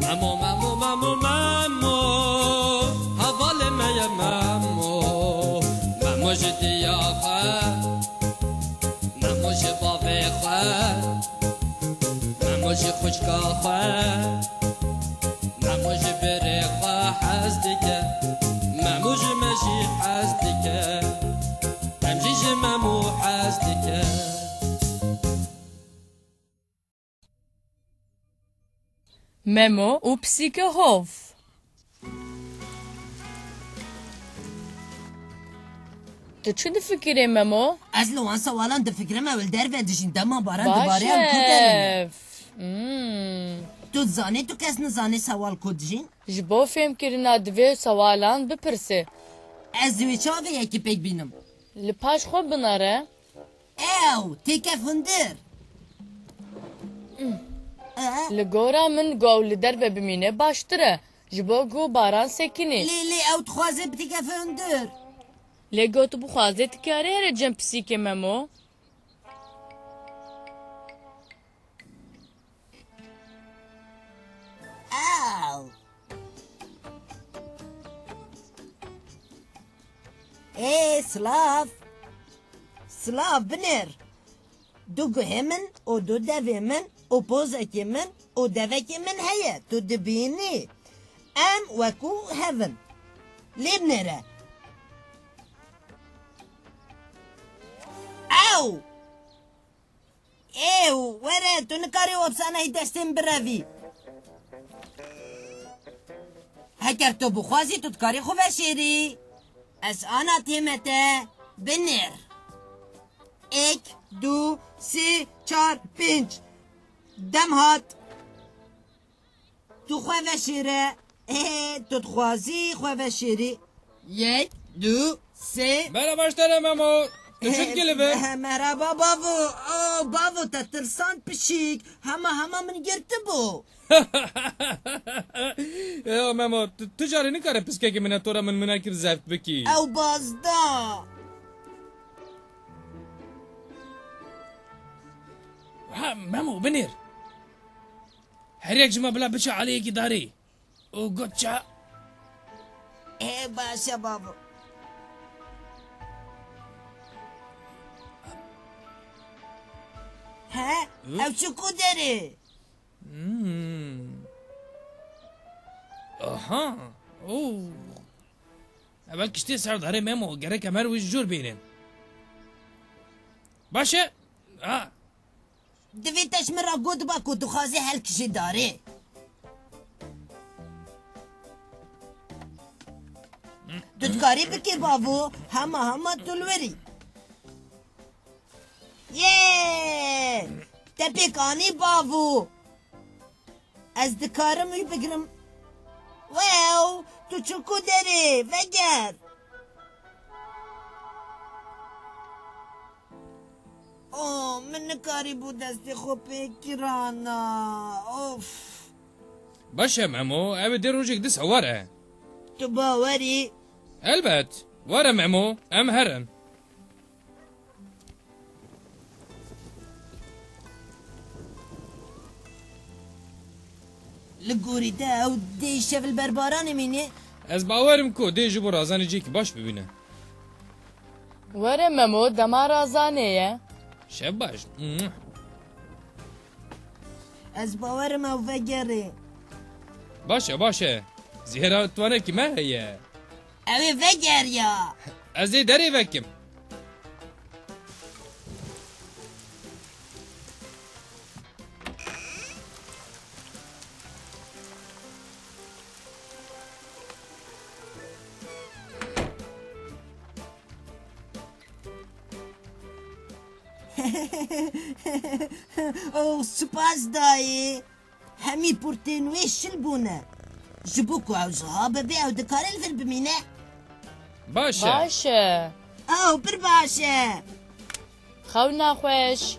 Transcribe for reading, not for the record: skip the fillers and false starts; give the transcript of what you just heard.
مامو مامو مامو مامو حوال می مامو مامو جدی آخه مامو جبابه خواه مامو جخوشکا خواه مامو جبره خواه حزدکه مامو جمجی حزدکه امجی جمامو حزدکه ممو و پسیک هوف تو چه دفکری ممو؟ از لوان سوالان دفکرم اول در و دشین دما باران دوباره هم کو درنه تو زانه تو کس نزانه سوال کو دجین؟ جبو فهم کرنا دوی سوالان بپرسه از دوی چاوه یکی پیک بینم لپاش خو بناره او تیکه فندر لگورا من گو لدر و بمینه باشتره جبو گو باران سکنی لی او تخوازه بتیکه فندر لگو تو بخوازه تکاره هره جن پسیک ممو او ای سلاف سلاف بنر دو گوه من و دو دوه من و پوزک من و دوک من هیا تو دبینی ام وکو هفن لی بنره او ایو وره تو نکاری وابسانه ای دستیم بروی هکر تو بخوازی تو تکاری خوب شیری از آنا تیمته بنر 1 2 3 4 5 دم هات تو خواه شیره تو تخوازی خواه شیری 1 2 3 بله باشتره مامو تشد گلبه مرحبا بابو بابو تترسان پشیک همه من گرته بو یا مامو تجاری نکاره پسکه که منه طورا من مناکر زفت بکی او بازدا مامو بنير هريك جمع بلا بچه عليك داري او گوچا باشه بابو ها او چکو داره اها او اول کشتی سر داره مامو گره کمر ویش جور بینن باشه دویتش مرا گود با که تو خوازی هل کشی داره دودکاری بکر بابو همه تلوری یه تپیکانی بابو از دکارم بگرم واو تو چکو داره وگر من نکاری بود دستی خوب پیکرانا اوف باشه مامو او دیر روجك دس وره تو باوری البت وره مامو ام هرن لگوری ده او دی شفل برباران مینه از باورم کو دی جبو رازانی جی که باش ببینه وره ممو دما رازانه شب باش از باورم او وگره باشه زهرا توانه که ما هیه اوه وگر یا از دی داری وکم او سپاس دایی همی پرتینوی شل بونه جبو کو او زهابه بی او دکار الفل بمینه باشه او بر باشه خو نخوش